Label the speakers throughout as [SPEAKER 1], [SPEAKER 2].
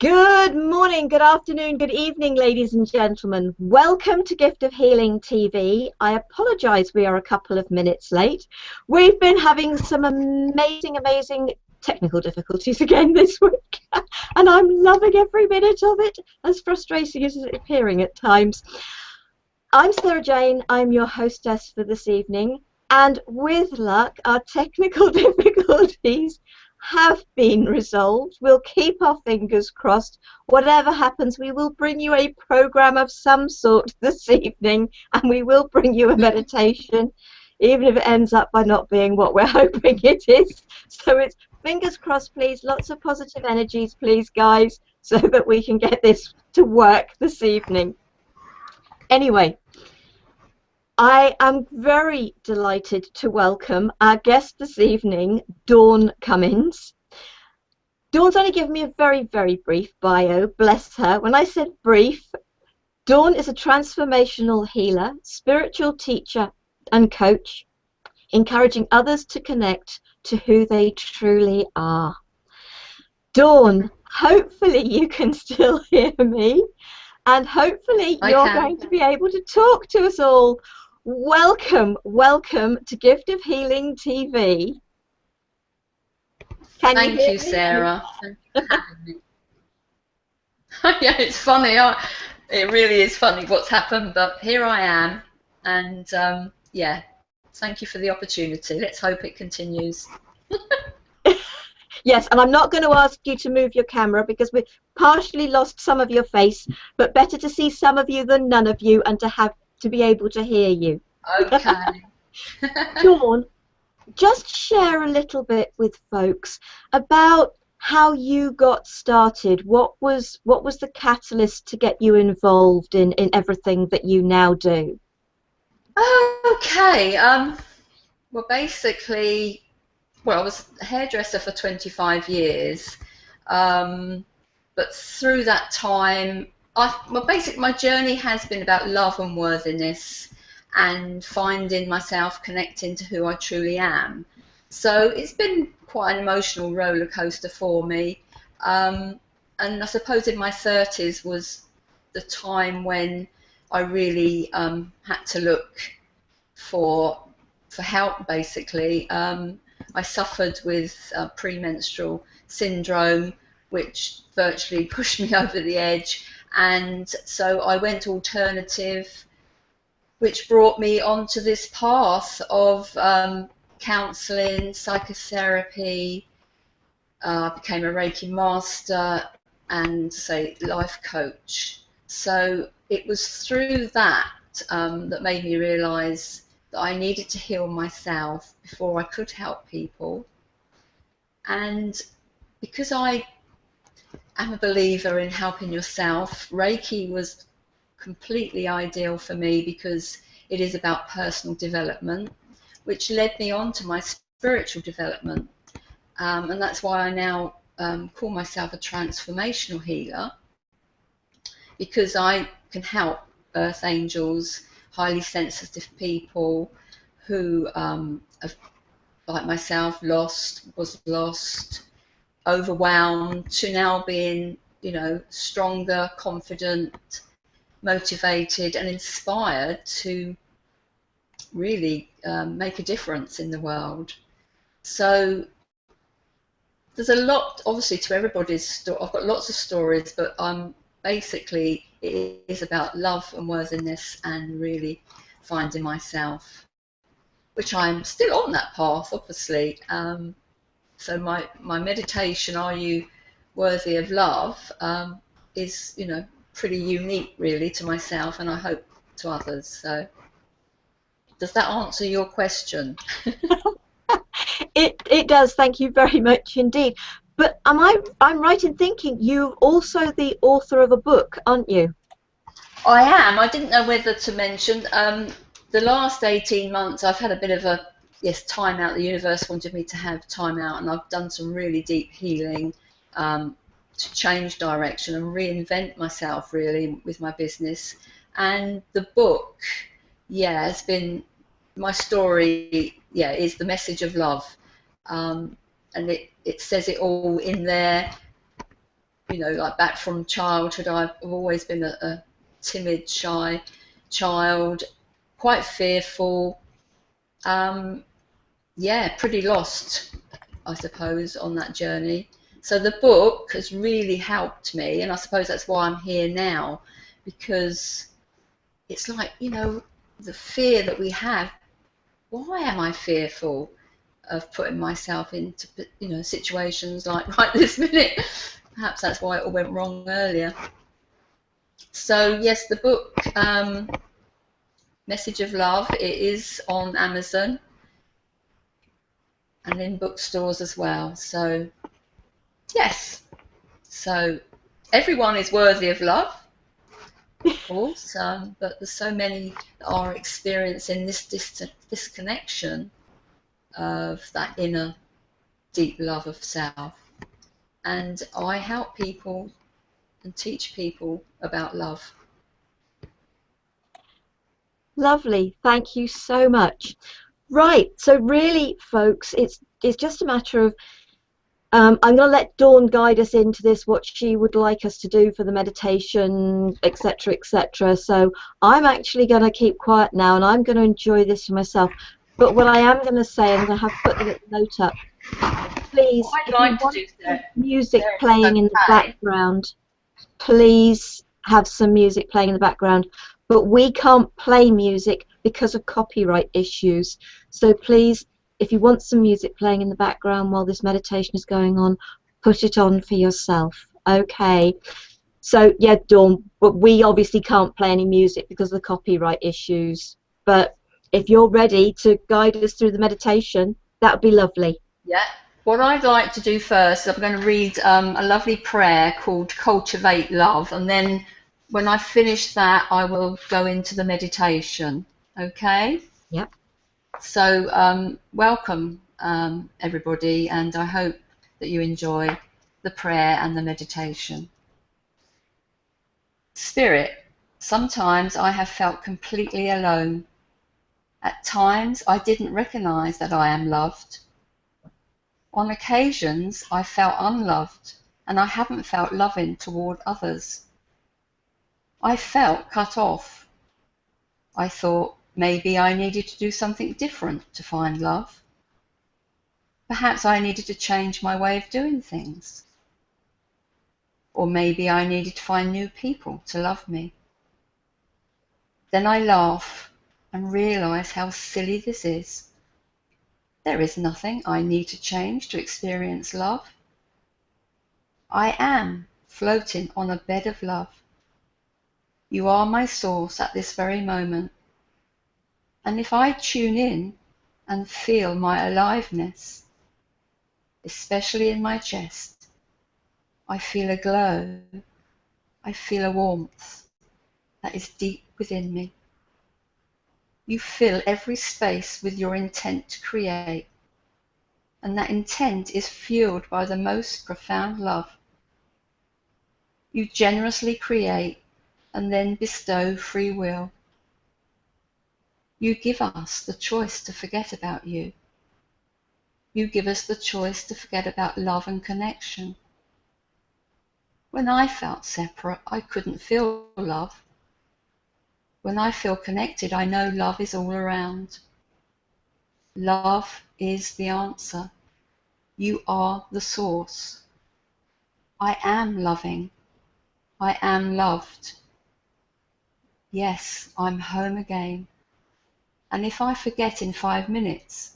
[SPEAKER 1] Good morning, good afternoon, good evening, ladies and gentlemen. Welcome to Gift of Healing TV. I apologise we are a couple of minutes late. We've been having some amazing technical difficulties again this week, and I'm loving every minute of it, as frustrating as it's appearing at times. I'm Sarah Jane, I'm your hostess for this evening, and with luck, our technical difficulties have been resolved. We'll keep our fingers crossed. Whatever happens, we will bring you a program of some sort this evening, and we will bring you a meditation, even if it ends up by not being what we're hoping it is. So it's fingers crossed, please. Lots of positive energies, please, guys, so that we can get this to work this evening. Anyway, I am very delighted to welcome our guest this evening, Dawn Cummins. Dawn's only given me a very brief bio, bless her. When I said brief, Dawn is a transformational healer, spiritual teacher and coach, encouraging others to connect to who they truly are. Dawn, hopefully you can still hear me, and hopefully you're going to be able to talk to us all. Welcome to Gift of Healing TV.
[SPEAKER 2] Thank you, Sarah. Yeah, it's funny. It really is funny what's happened, but here I am, and yeah, thank you for the opportunity. Let's hope it continues.
[SPEAKER 1] Yes, and I'm not going to ask you to move your camera because we've partially lost some of your face, but better to see some of you than none of you, and to be able to hear you.
[SPEAKER 2] Okay.
[SPEAKER 1] Dawn, just share a little bit with folks about how you got started. What was the catalyst to get you involved in everything that you now do?
[SPEAKER 2] Okay. Well, basically, I was a hairdresser for 25 years, but through that time, basically my journey has been about love and worthiness and finding myself, connecting to who I truly am. So it's been quite an emotional roller coaster for me, and I suppose in my 30s was the time when I really had to look for help, basically. I suffered with premenstrual syndrome, which virtually pushed me over the edge, and so I went alternative, which brought me onto this path of counselling, psychotherapy. I became a Reiki master and life coach. So it was through that that made me realise that I needed to heal myself before I could help people. And because I am a believer in helping yourself, Reiki was completely ideal for me because it is about personal development, which led me on to my spiritual development. And that's why I now call myself a transformational healer, because I can help earth angels, highly sensitive people who have, like myself, was lost, overwhelmed, to now being, stronger, confident, motivated and inspired to really make a difference in the world. So there's a lot, obviously, to everybody's story. I've got lots of stories, but basically it is about love and worthiness and really finding myself, which I'm still on that path, obviously. So my meditation, Are You Worthy of Love, is, pretty unique really to myself, and I hope to others. So does that answer your question?
[SPEAKER 1] It does, thank you very much indeed. But I'm right in thinking you're also the author of a book, aren't you?
[SPEAKER 2] I am. I didn't know whether to mention the last 18 months I've had a bit of a time out. The universe wanted me to have time out, and I've done some really deep healing to change direction and reinvent myself really with my business. And the book, has been my story, is the message of love, and it says it all in there. you know, like back from childhood, I've always been a timid, shy child, quite fearful. Yeah, pretty lost, I suppose, on that journey. So the book has really helped me, and I suppose that's why I'm here now, because it's like, you know, the fear that we have. Why am I fearful of putting myself into, you know, situations like right this minute? Perhaps that's why it all went wrong earlier. So yes, the book, Message of Love, it is on Amazon and in bookstores as well. So yes, so everyone is worthy of love, of course, but there's so many that are experiencing this disconnection of that inner deep love of self. And I help people and teach people about love.
[SPEAKER 1] Lovely. Thank you so much. Right. So really, folks, it's just a matter of I'm going to let Dawn guide us into this, what she would like us to do for the meditation, etc., etc. So I'm actually going to keep quiet now, and I'm going to enjoy this for myself. But what I am going to say, and I'm going to have put the little note up, please,
[SPEAKER 2] What I'd
[SPEAKER 1] if you
[SPEAKER 2] like to
[SPEAKER 1] want
[SPEAKER 2] do,
[SPEAKER 1] some
[SPEAKER 2] Sarah,
[SPEAKER 1] music
[SPEAKER 2] if it's
[SPEAKER 1] playing in the
[SPEAKER 2] okay,
[SPEAKER 1] background, please have some music playing in the background. But we can't play music because of copyright issues. So please, if you want some music playing in the background while this meditation is going on, put it on for yourself. Okay. So yeah, Dawn, but we obviously can't play any music because of the copyright issues. But if you're ready to guide us through the meditation, that would be lovely.
[SPEAKER 2] yeah. What I'd like to do first, I'm going to read a lovely prayer called Cultivate Love, and then when I finish that, I will go into the meditation. Okay?
[SPEAKER 1] Yep.
[SPEAKER 2] So, welcome, everybody, and I hope that you enjoy the prayer and the meditation. Spirit, sometimes I have felt completely alone. At times, I didn't recognize that I am loved. On occasions, I felt unloved, and I haven't felt loving toward others. I felt cut off. I thought maybe I needed to do something different to find love. Perhaps I needed to change my way of doing things. Or maybe I needed to find new people to love me. Then I laugh and realize how silly this is. There is nothing I need to change to experience love. I am floating on a bed of love. You are my source at this very moment. And if I tune in and feel my aliveness, especially in my chest, I feel a glow, I feel a warmth that is deep within me. You fill every space with your intent to create, and that intent is fueled by the most profound love. You generously create and then bestow free will. You give us the choice to forget about you. You give us the choice to forget about love and connection. When I felt separate, I couldn't feel love. When I feel connected, I know love is all around. Love is the answer. You are the source. I am loving. I am loved. Yes, I'm home again. And if I forget in 5 minutes,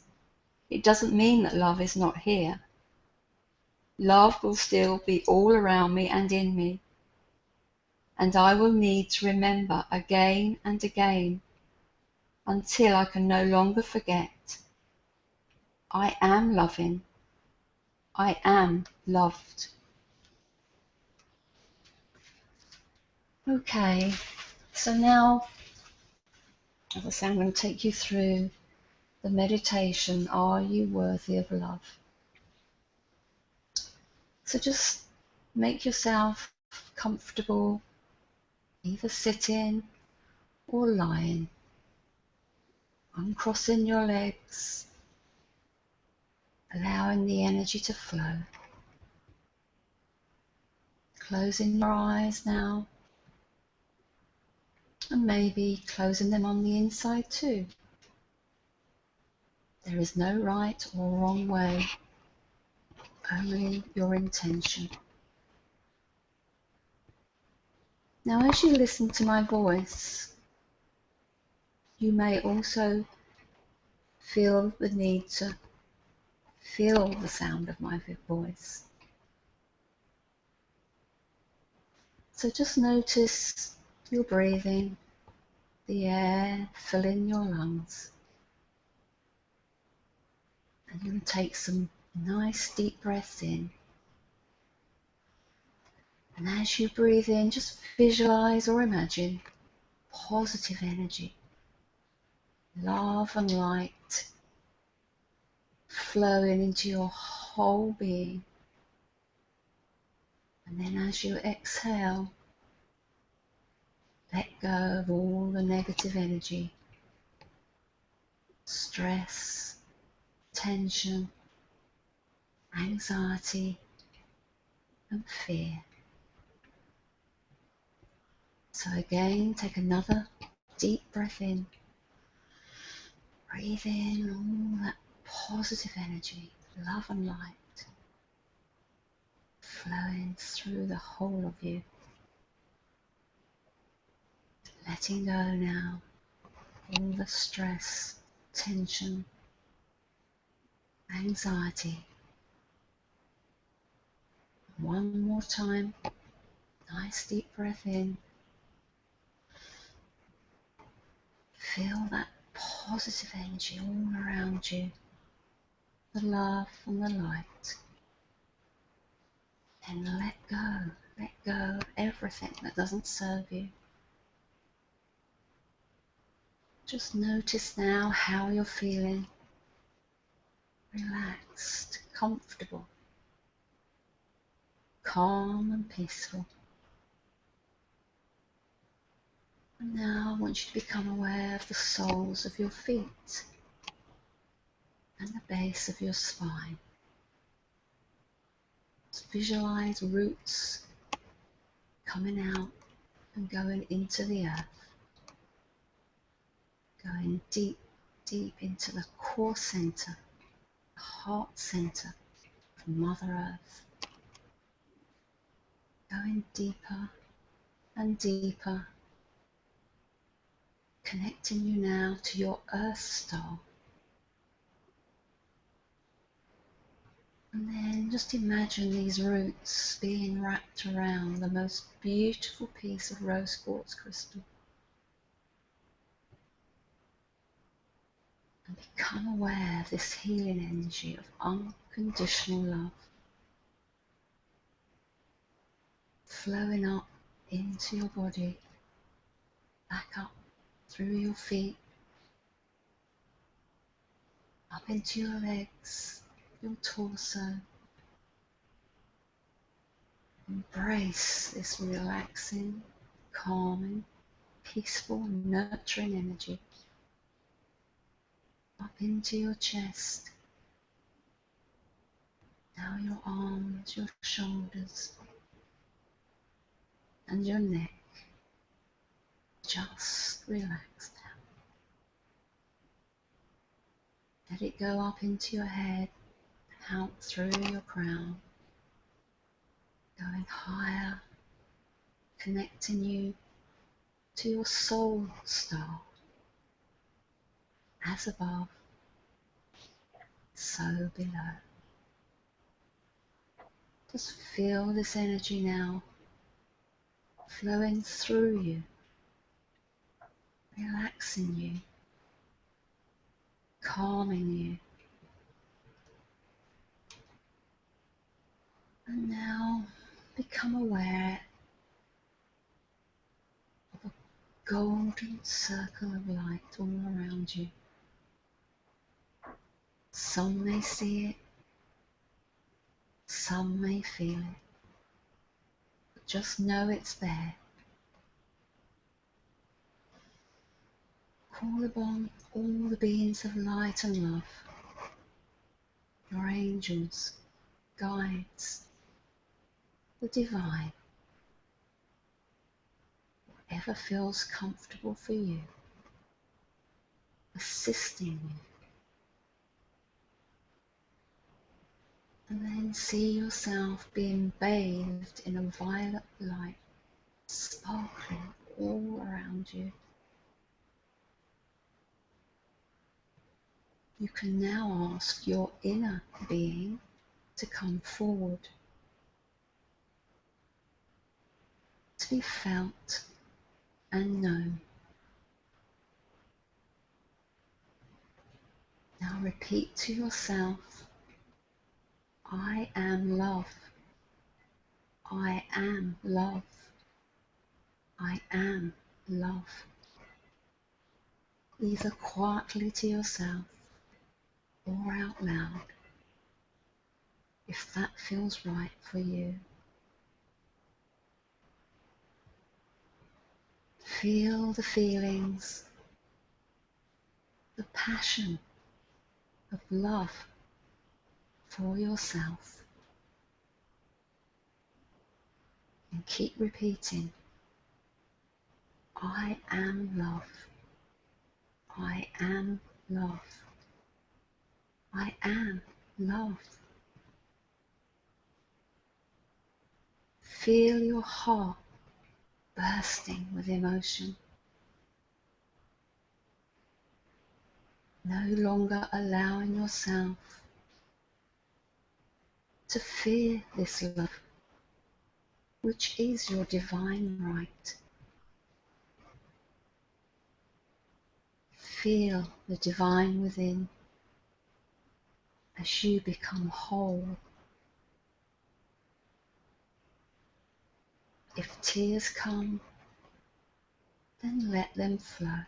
[SPEAKER 2] it doesn't mean that love is not here. Love will still be all around me and in me. And I will need to remember again and again until I can no longer forget. I am loving. I am loved. Okay, so now, as I say, I'm going to take you through the meditation, Are You Worthy of Love? So just make yourself comfortable, either sitting or lying, uncrossing your legs, allowing the energy to flow. Closing your eyes now, and maybe closing them on the inside too. There is no right or wrong way, only your intention. Now, as you listen to my voice, you may also feel the need to feel the sound of my voice. So just notice your breathing, the air filling your lungs. And you can take some nice deep breaths in. And as you breathe in, just visualize or imagine positive energy, love and light flowing into your whole being. And then as you exhale, let go of all the negative energy, stress, tension, anxiety, and fear. So again, take another deep breath in. Breathe in all that positive energy, love and light, flowing through the whole of you. Letting go now, all the stress, tension, anxiety. One more time, nice deep breath in. Feel that positive energy all around you, the love and the light. And let go of everything that doesn't serve you. Just notice now how you're feeling. Relaxed, comfortable, calm and peaceful. And now I want you to become aware of the soles of your feet and the base of your spine. Just visualize roots coming out and going into the earth, going deep, deep into the core center, the heart center of Mother Earth, going deeper and deeper, connecting you now to your Earth star. And then just imagine these roots being wrapped around the most beautiful piece of rose quartz crystal. And become aware of this healing energy of unconditional love flowing up into your body, back up through your feet, up into your legs, your torso. Embrace this relaxing, calming, peaceful, nurturing energy. Up into your chest, now your arms, your shoulders, and your neck. Just relax now. Let it go up into your head, out through your crown, going higher, connecting you to your soul star. As above, so below. Just feel this energy now flowing through you, relaxing you, calming you. And now become aware of a golden circle of light all around you. Some may see it, some may feel it, but just know it's there. Call upon all the beings of light and love, your angels, guides, the divine, whatever feels comfortable for you, assisting you. And then see yourself being bathed in a violet light, sparkling all around you. You can now ask your inner being to come forward, to be felt and known. Now repeat to yourself, I am love. I am love. I am love. Either quietly to yourself or out loud, if that feels right for you. Feel the feelings, the passion of love for yourself. And keep repeating, I am love. I am love. I am love. Feel your heart bursting with emotion. No longer allowing yourself to fear this love, which is your divine right. Feel the divine within as you become whole. If tears come, then let them flow.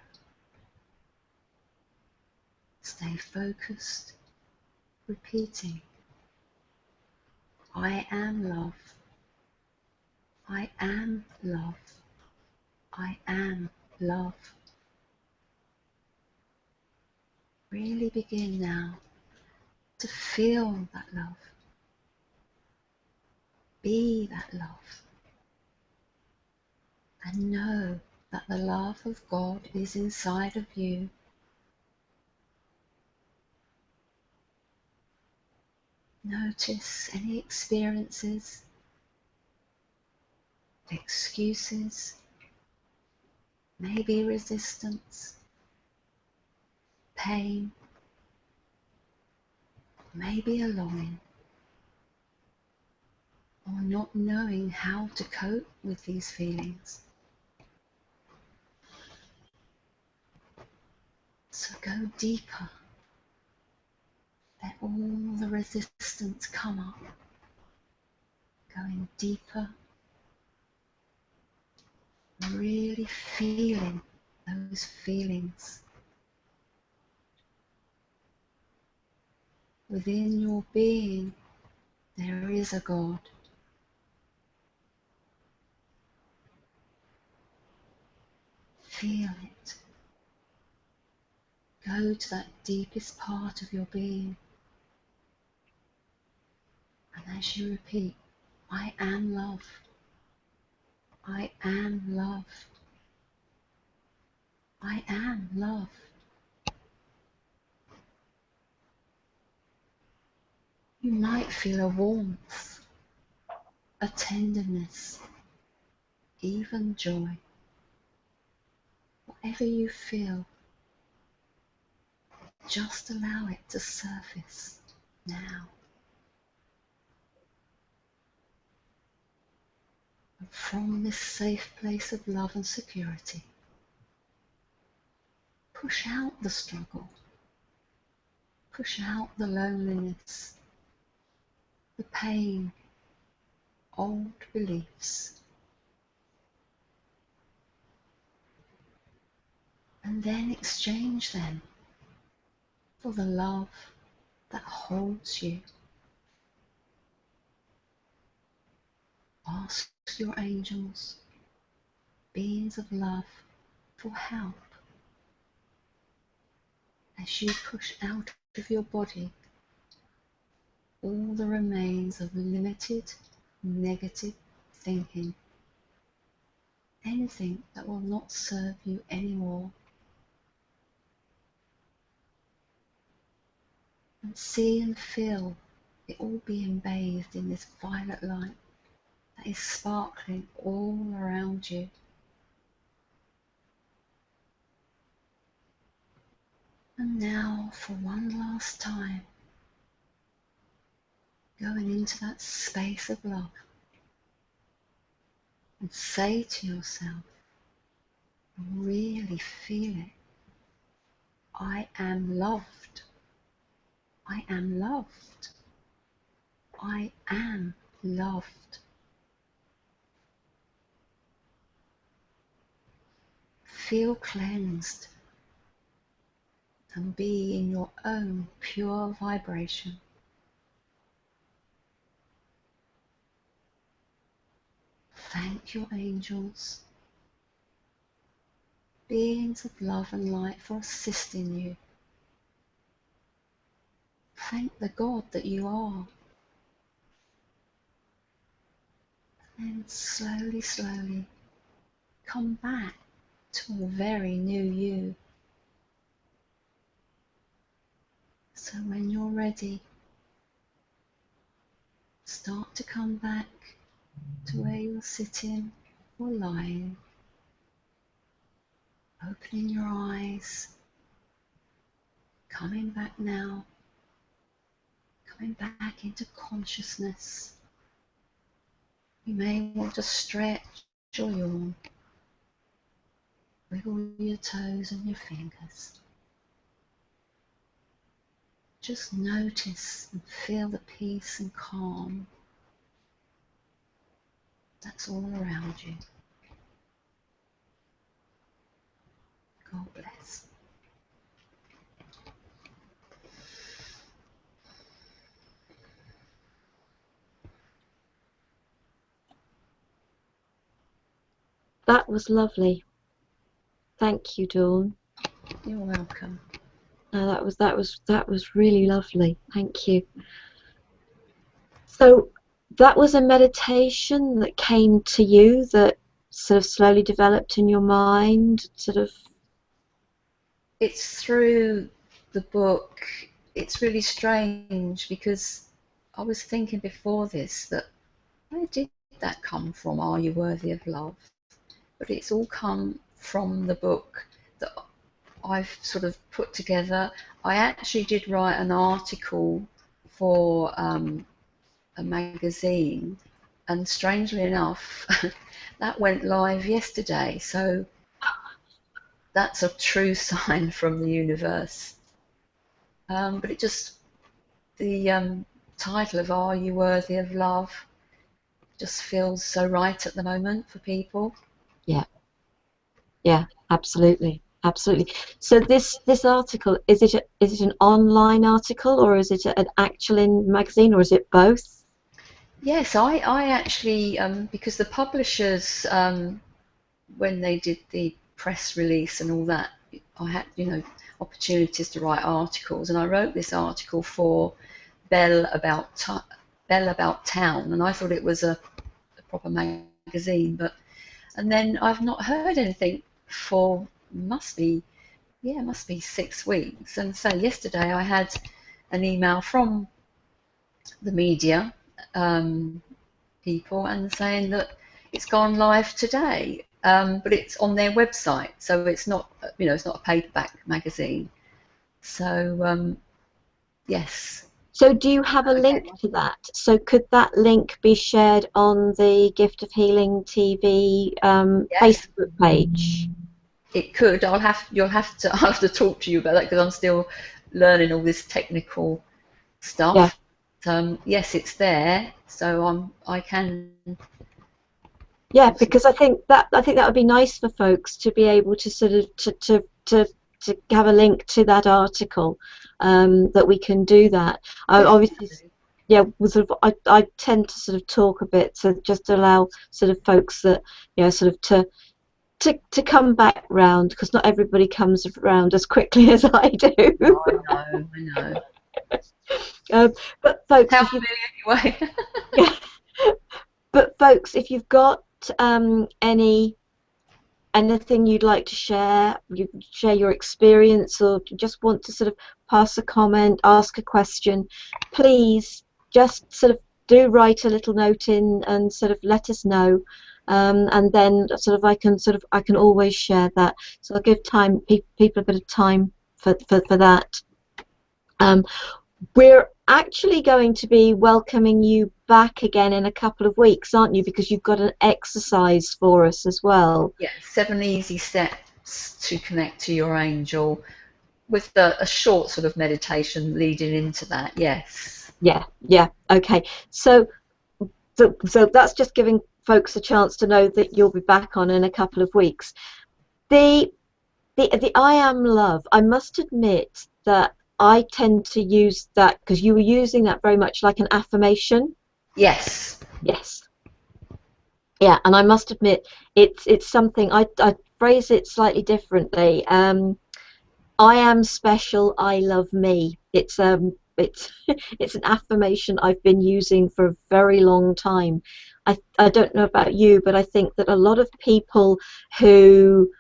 [SPEAKER 2] Stay focused, repeating, I am love. I am love. I am love. Really begin now to feel that love. Be that love. And know that the love of God is inside of you. Notice any experiences, excuses, maybe resistance, pain, maybe a longing, or not knowing how to cope with these feelings. So go deeper. Let all the resistance come up. Going deeper. Really feeling those feelings. Within your being, there is a God. Feel it. Go to that deepest part of your being. And as you repeat, I am love. I am love. I am love. You might feel a warmth, a tenderness, even joy. Whatever you feel, just allow it to surface now. And from this safe place of love and security, push out the struggle, push out the loneliness, the pain, old beliefs. And then exchange them for the love that holds you. Ask your angels, beings of love, for help as you push out of your body all the remains of limited, negative thinking. anything that will not serve you anymore. And see and feel it all being bathed in this violet light that is sparkling all around you. And now, for one last time, going into that space of love, and say to yourself, really feel it, I am loved. I am loved. I am loved. Feel cleansed and be in your own pure vibration. Thank your angels, beings of love and light, for assisting you. Thank the God that you are. And then slowly, slowly come back to a very new you. So when you're ready, start to come back to where you're sitting or lying, opening your eyes, coming back now, coming back into consciousness. You may want to stretch or yawn, wiggle your toes and your fingers. Just notice and feel the peace and calm that's all around you. God bless.
[SPEAKER 1] That was lovely. Thank you, Dawn.
[SPEAKER 2] You're welcome.
[SPEAKER 1] No, that was really lovely. Thank you. So that was a meditation that came to you that sort of slowly developed in your mind, sort of.
[SPEAKER 2] It's through the book. It's really strange because I was thinking before this that where did that come from? Are you worthy of love? But it's all come from the book that I've sort of put together. I actually did write an article for a magazine, and strangely enough, that went live yesterday. So that's a true sign from the universe. But it just, the title of Are You Worthy of Love just feels so right at the moment for people.
[SPEAKER 1] Yeah, absolutely. Absolutely. So this article, is it an online article, or is it an actual magazine, or is it both?
[SPEAKER 2] Yes, I actually, because the publishers, when they did the press release and all that, I had, opportunities to write articles, and I wrote this article for Bell About Town, and I thought it was a proper magazine, and then I've not heard anything for must be 6 weeks, and so yesterday I had an email from the media people and saying that it's gone live today, but it's on their website, so it's not, it's not a paperback magazine. So yes.
[SPEAKER 1] So do you have a link to that? So could that link be shared on the Gift of Healing TV
[SPEAKER 2] Yes,
[SPEAKER 1] Facebook page?
[SPEAKER 2] it could. I'll have to talk to you about that because I'm still learning all this technical
[SPEAKER 1] Yeah.
[SPEAKER 2] stuff. Yes, it's there, so I can.
[SPEAKER 1] Yeah, because I think that would be nice for folks to be able to sort of to have a link to that article, that we can do that. Obviously, yeah, sort of, I tend to sort of talk a bit to just allow sort of folks that, sort of to come back round, because not everybody comes around as quickly as I do.
[SPEAKER 2] I know.
[SPEAKER 1] But folks,
[SPEAKER 2] Help me anyway.
[SPEAKER 1] but folks, if you've got any anything you'd like to share? You share your experience, or just want to sort of pass a comment, ask a question, please just sort of do write a little note in and sort of let us know, and then sort of I can always share that. So I'll give people a bit of time for that. We're actually going to be welcoming you back again in a couple of weeks, aren't you? Because you've got an exercise for us as well.
[SPEAKER 2] Yeah, 7 easy steps to connect to your angel, with a short sort of meditation leading into that. Yes.
[SPEAKER 1] Yeah. Okay. So that's just giving folks a chance to know that you'll be back on in a couple of weeks. The I am love. I must admit that I tend to use that because you were using that very much like an affirmation.
[SPEAKER 2] Yes.
[SPEAKER 1] Yes. Yeah, and I must admit it's something I phrase it slightly differently. I am special. I love me. It's it's an affirmation I've been using for a very long time. I don't know about you, but I think that a lot of people who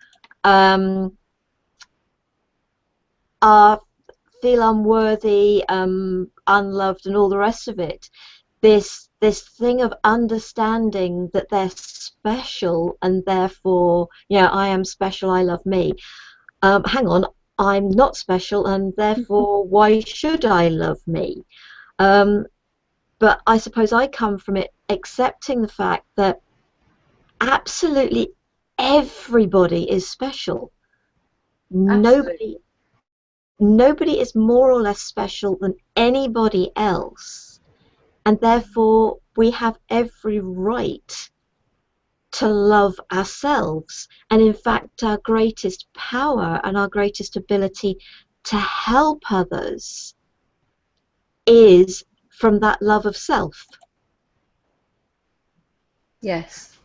[SPEAKER 1] feel unworthy, unloved, and all the rest of it, this thing of understanding that they're special and therefore, I am special, I love me. Hang on, I'm not special and therefore why should I love me? But I suppose I come from it accepting the fact that absolutely everybody is special.
[SPEAKER 2] Absolutely.
[SPEAKER 1] Nobody is more or less special than anybody else, and therefore we have every right to love ourselves. And in fact, our greatest power and our greatest ability to help others is from that love of self.
[SPEAKER 2] Yes.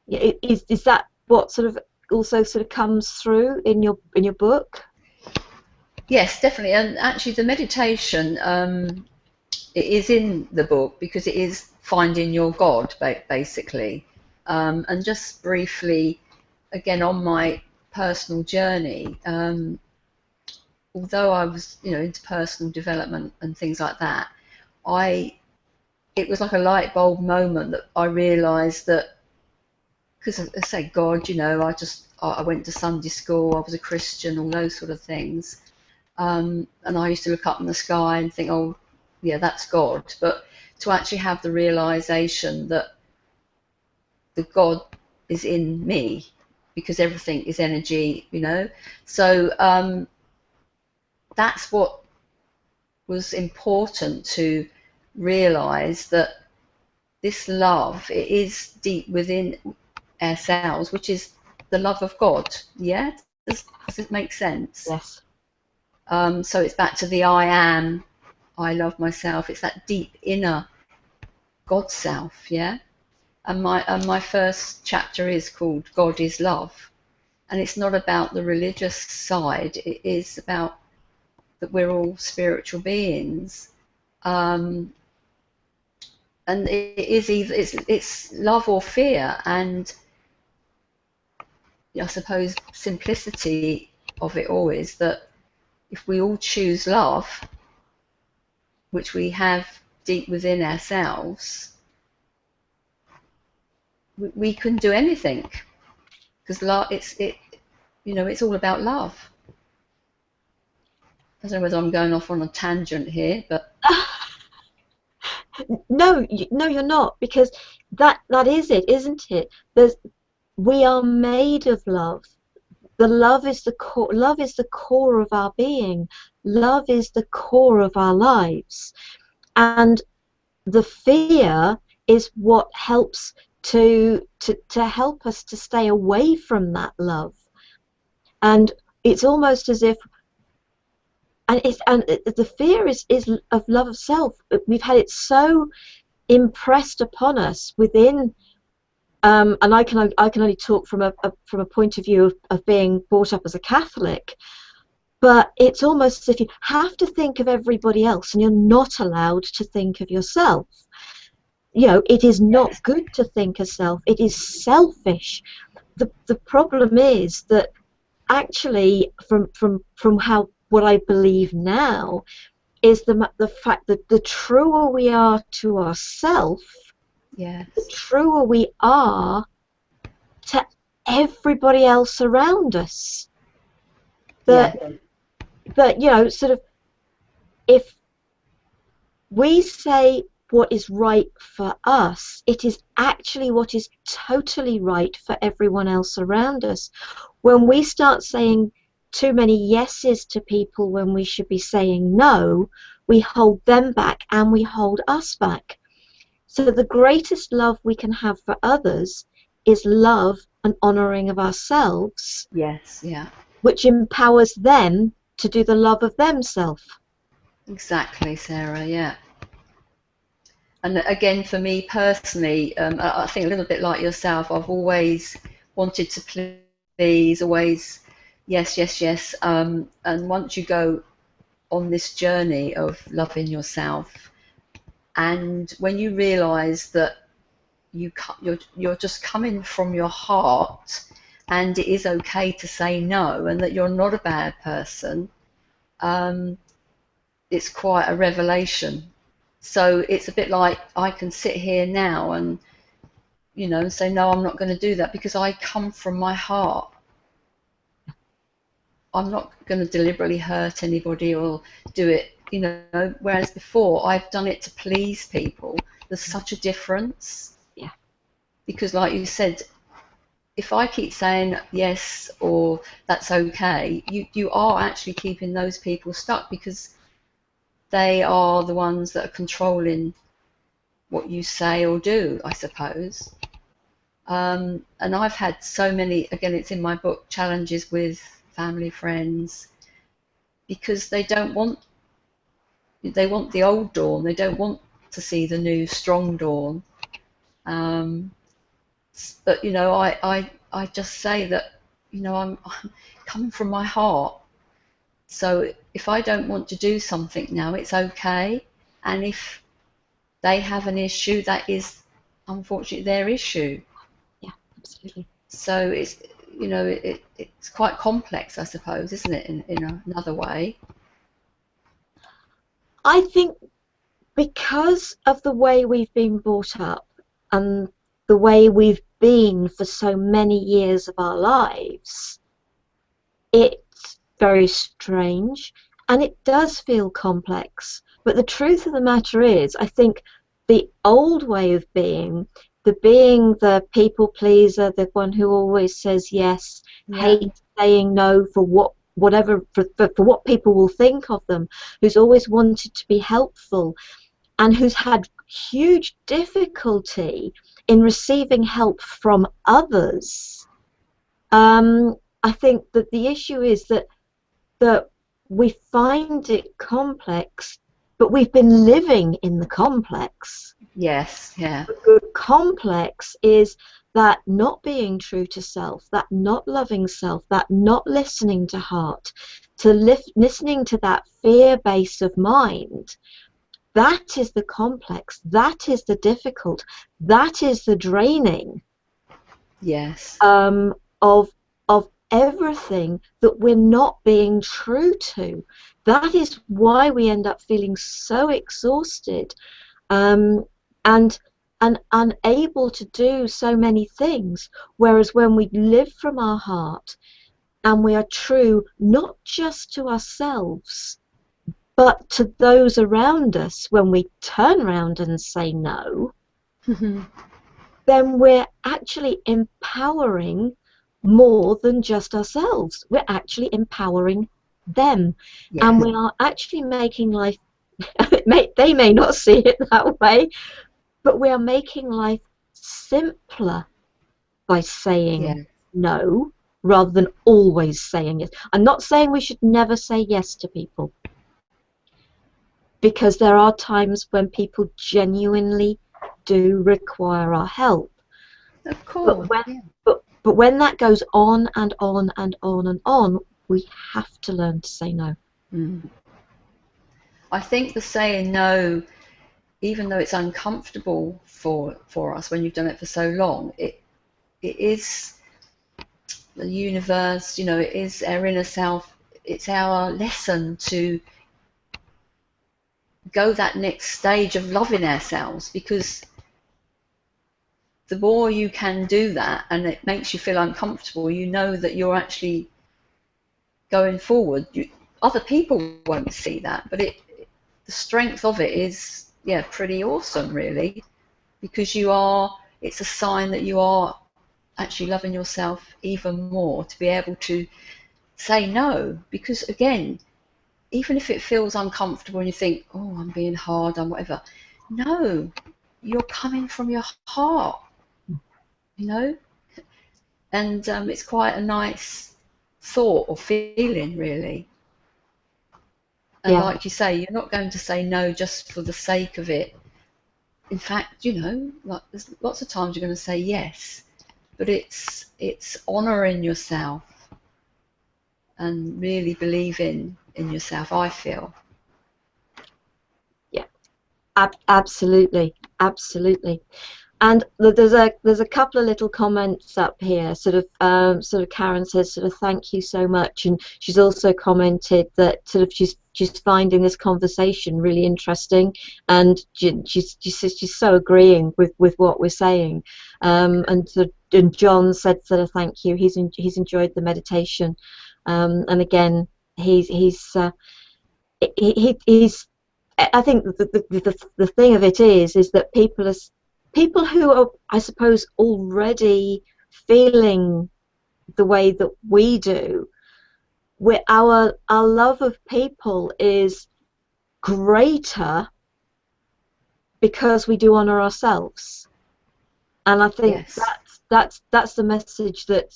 [SPEAKER 1] Is that what sort of also sort of comes through in your book?
[SPEAKER 2] Yes, definitely. And actually, the meditation, it is in the book because it is finding your God, basically. And just briefly, again, on my personal journey, although I was, into personal development and things like that, it was like a light bulb moment that I realised that, because I say God, I went to Sunday school, I was a Christian, all those sort of things. And I used to look up in the sky and think, oh, yeah, that's God. But to actually have the realization that the God is in me, because everything is energy, So that's what was important, to realize that this love, it is deep within ourselves, which is the love of God. Yeah? Does it make sense?
[SPEAKER 1] Yes.
[SPEAKER 2] So it's back to the I am, I love myself. It's that deep inner God self, yeah. And my first chapter is called God is Love, and it's not about the religious side. It is about that we're all spiritual beings, and it is either it's love or fear, and I suppose simplicity of it all is that if we all choose love, which we have deep within ourselves, we can do anything, because love, it's all about love. I don't know whether I'm going off on a tangent here, but
[SPEAKER 1] No, you're not, because that is it, isn't it? We are made of love. The love is the core. Love is the core of our being. Love is the core of our lives, and the fear is what helps to help us to stay away from that love. And it's almost as if, and the fear is of love of self. We've had it so impressed upon us within. And I can only talk from a point of view of being brought up as a Catholic, but it's almost as if you have to think of everybody else and you're not allowed to think of yourself. it is not
[SPEAKER 2] Yes.
[SPEAKER 1] good to think of self. It is selfish. The problem is that actually, from how what I believe now is the fact that the truer we are to ourselves, the
[SPEAKER 2] Yes.
[SPEAKER 1] truer we are to everybody else around us.
[SPEAKER 2] Yeah.
[SPEAKER 1] That sort of, if we say what is right for us, it is actually what is totally right for everyone else around us. When we start saying too many yeses to people when we should be saying no, we hold them back and we hold us back. So the greatest love we can have for others is love and honouring of ourselves,
[SPEAKER 2] Yes. Yeah.
[SPEAKER 1] which empowers them to do the love of themselves.
[SPEAKER 2] Exactly, Sarah. Yeah. And again, for me personally, I think a little bit like yourself, I've always wanted to please, always yes, yes, yes. And once you go on this journey of loving yourself, and when you realise that you're just coming from your heart, and it is okay to say no, and that you're not a bad person, um, it's quite a revelation. So it's a bit like I can sit here now and say no, I'm not going to do that because I come from my heart. I'm not going to deliberately hurt anybody or do it. Whereas before I've done it to please people. There's such a difference.
[SPEAKER 1] Yeah.
[SPEAKER 2] Because like you said, if I keep saying yes or that's okay, you are actually keeping those people stuck because they are the ones that are controlling what you say or do, I suppose. And I've had so many, again, it's in my book, challenges with family, friends, because they want the old Dawn. They don't want to see the new strong Dawn. Um, but I just say that I'm coming from my heart. So if I don't want to do something now, it's okay. And if they have an issue, that is unfortunately their issue.
[SPEAKER 1] Yeah, absolutely.
[SPEAKER 2] So it's quite complex, I suppose, isn't it? In another way.
[SPEAKER 1] I think because of the way we've been brought up and the way we've been for so many years of our lives, it's very strange and it does feel complex. But the truth of the matter is, I think the old way of being the people pleaser, the one who always says yes,
[SPEAKER 2] Yeah.
[SPEAKER 1] hates saying no for what people will think of them, who's always wanted to be helpful, and who's had huge difficulty in receiving help from others. I think that the issue is that we find it complex, but we've been living in the complex.
[SPEAKER 2] Yes. Yeah.
[SPEAKER 1] The complex is that not being true to self, that not loving self, that not listening to heart, listening to that fear base of mind. That is the complex. That is the difficult. That is the draining
[SPEAKER 2] Yes.
[SPEAKER 1] of everything that we're not being true to. That is why we end up feeling so exhausted, and unable to do so many things. Whereas when we live from our heart and we are true not just to ourselves but to those around us, when we turn around and say no, then we're actually empowering more than just ourselves. We're actually empowering them. And
[SPEAKER 2] Yes.
[SPEAKER 1] we are actually making life, they may not see it that way, but we are making life simpler by saying
[SPEAKER 2] Yeah.
[SPEAKER 1] no rather than always saying yes. I'm not saying we should never say yes to people, because there are times when people genuinely do require our help.
[SPEAKER 2] Of
[SPEAKER 1] But
[SPEAKER 2] course.
[SPEAKER 1] when
[SPEAKER 2] Yeah.
[SPEAKER 1] but when that goes on and on and on and on, we have to learn to say no.
[SPEAKER 2] Mm. I think the saying no even though it's uncomfortable for us when you've done it for so long, it is the universe, it is our inner self. It's our lesson to go that next stage of loving ourselves, because the more you can do that and it makes you feel uncomfortable, you know that you're actually going forward. Other people won't see that, but the strength of it is, pretty awesome, really, because it's a sign that you are actually loving yourself even more, to be able to say no. Because again, even if it feels uncomfortable and you think, oh, I'm being hard on whatever, no, you're coming from your heart, and it's quite a nice thought or feeling, really. And
[SPEAKER 1] Yeah.
[SPEAKER 2] like you say, you're not going to say no just for the sake of it. In fact, like there's lots of times you're going to say yes, but it's honouring yourself and really believing in yourself, I feel.
[SPEAKER 1] Yeah. Absolutely. And there's a couple of little comments up here. Sort of Karen says, sort of, thank you so much, and she's also commented that sort of she's finding this conversation really interesting, and she's so agreeing with what we're saying. And John said sort of thank you. He's enjoyed the meditation, and again he's I think the thing of it is that people who are, I suppose, already feeling the way that we do, where our love of people is greater because we do honour ourselves. And I think
[SPEAKER 2] Yes.
[SPEAKER 1] that's the message that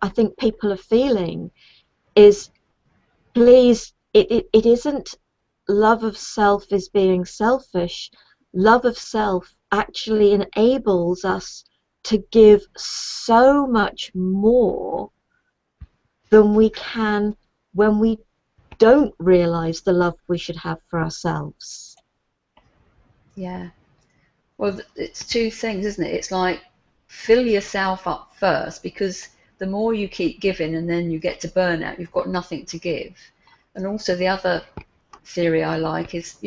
[SPEAKER 1] I think people are feeling is, please, it isn't love of self is being selfish. Love of self actually enables us to give so much more than we can when we don't realize the love we should have for ourselves.
[SPEAKER 2] Yeah. Well, it's two things, isn't it? It's like, fill yourself up first, because the more you keep giving and then you get to burnout, you've got nothing to give. And also the other theory I like is,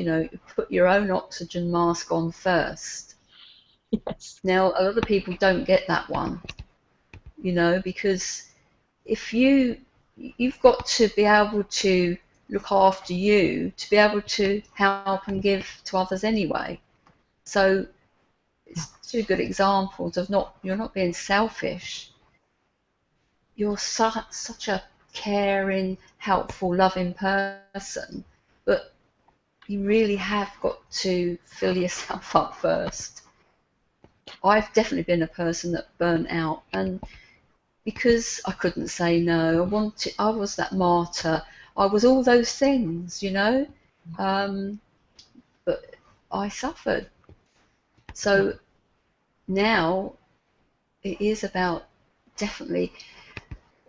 [SPEAKER 2] put your own oxygen mask on first.
[SPEAKER 1] Yes.
[SPEAKER 2] Now, a lot of people don't get that one, because if you've got to be able to look after you to be able to help and give to others anyway. So it's two good examples of you're not being selfish. You're such a caring, helpful, loving person, but you really have got to fill yourself up first. I've definitely been a person that burnt out, and because I couldn't say no, I was that martyr. I was all those things, but I suffered. So now it is about, definitely,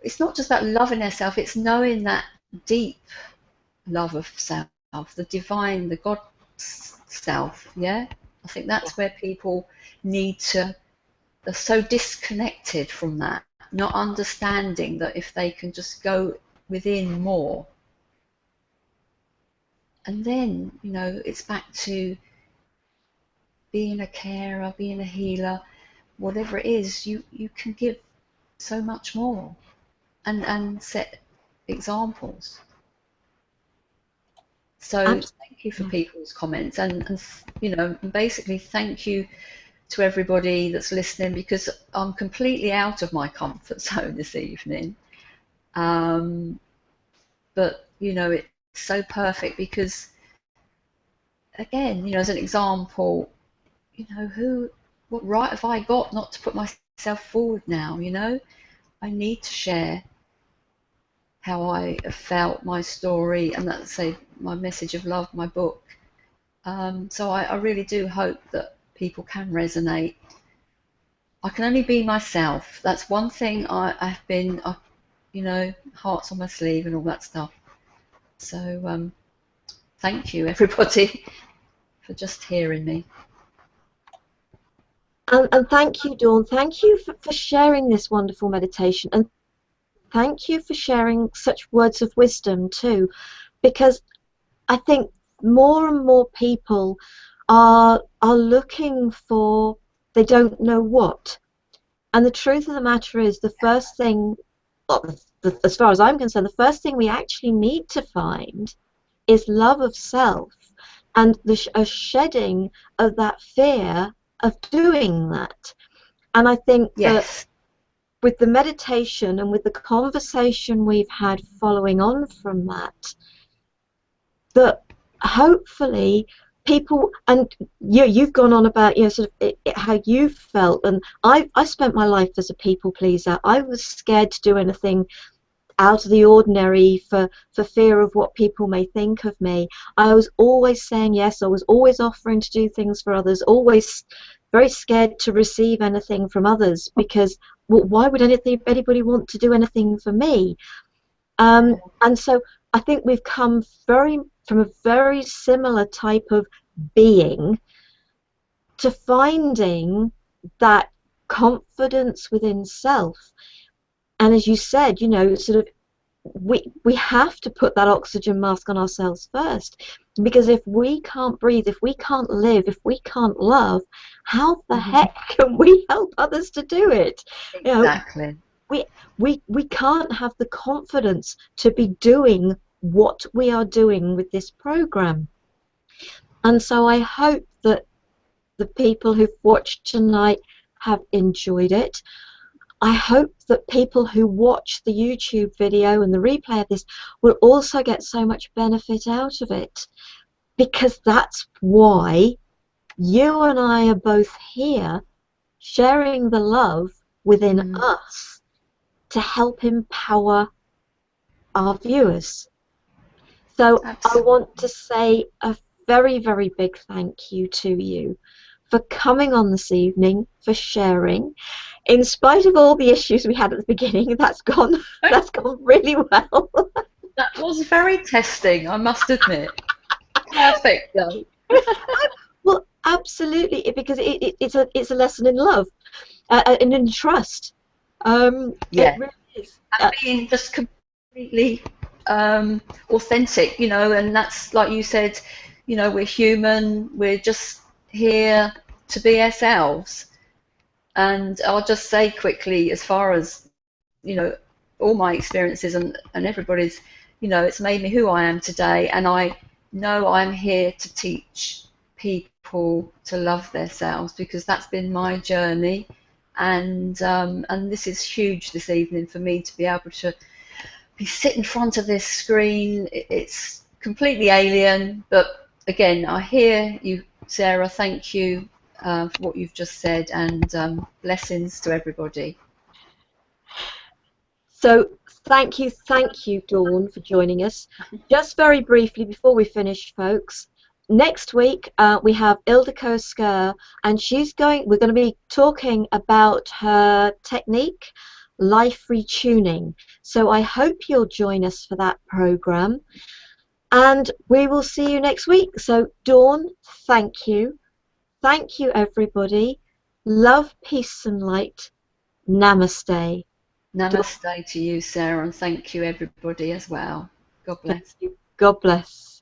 [SPEAKER 2] it's not just about loving ourselves, it's knowing that deep love of self, the divine, the God self, yeah? I think that's where people they're so disconnected from that, not understanding that if they can just go within more, and then, it's back to being a carer, being a healer, whatever it is, you can give so much more and set examples. So thank you for people's comments, and basically thank you to everybody that's listening, because I'm completely out of my comfort zone this evening. But it's so perfect because, again, as an example, what right have I got not to put myself forward now? I need to share how I have felt, my story, and that's, say, my message of love, my book. So I really do hope that people can resonate. I can only be myself. That's one thing I've been, hearts on my sleeve and all that stuff. So thank you, everybody, just hearing me.
[SPEAKER 1] And thank you, Dawn. Thank you for sharing this wonderful meditation, and thank you for sharing such words of wisdom too, because I think more and more people are looking for, they don't know what. And the truth of the matter is, the first thing, well, as far as I'm concerned, the first thing we actually need to find is love of self, and a shedding of that fear of doing that. And I think that
[SPEAKER 2] Yes.
[SPEAKER 1] with the meditation and with the conversation we've had following on from that, that hopefully people, and you've gone on about, sort of how you felt, and I spent my life as a people pleaser. I was scared to do anything out of the ordinary for fear of what people may think of me. I was always saying yes. I was always offering to do things for others, always very scared to receive anything from others, because, well, why would anybody want to do anything for me? And so I think we've come from a very similar type of being to finding that confidence within self. And as you said, sort of, we have to put that oxygen mask on ourselves first, because if we can't breathe, if we can't live, if we can't love, how the heck can we help others to do it?
[SPEAKER 2] Exactly.
[SPEAKER 1] We can't have the confidence to be doing what we are doing with this program. And so I hope that the people who've watched tonight have enjoyed it. I hope that people who watch the YouTube video and the replay of this will also get so much benefit out of it, because that's why you and I are both here, sharing the love within us to help empower our viewers. So
[SPEAKER 2] Absolutely.
[SPEAKER 1] I want to say a very, very big thank you to you for coming on this evening, for sharing. In spite of all the issues we had at the beginning, that's gone really well.
[SPEAKER 2] That was very testing, I must admit. Perfect, though.
[SPEAKER 1] Well, absolutely, because it's a lesson in love and in trust.
[SPEAKER 2] Yeah.
[SPEAKER 1] It really is.
[SPEAKER 2] And being just completely authentic, and that's, like you said, we're human, we're just here to be ourselves. And I'll just say quickly, as far as, all my experiences and everybody's, it's made me who I am today, and I know I'm here to teach people to love themselves, because that's been my journey. And this is huge this evening for me to be able to be sit in front of this screen. It's completely alien, but again, I hear you, Sarah. Thank you for what you've just said, and blessings to everybody.
[SPEAKER 1] So thank you, Dawn, for joining us. Just very briefly before we finish, folks, next week we have Ildiko Sker, and we're going to be talking about her technique, life retuning. So I hope you'll join us for that program, and we will see you next week. So Dawn, thank you. Thank you, everybody. Love, peace, and light. Namaste.
[SPEAKER 2] Namaste to you, Sarah, and thank you, everybody, as well. God bless.
[SPEAKER 1] Thank you. God bless.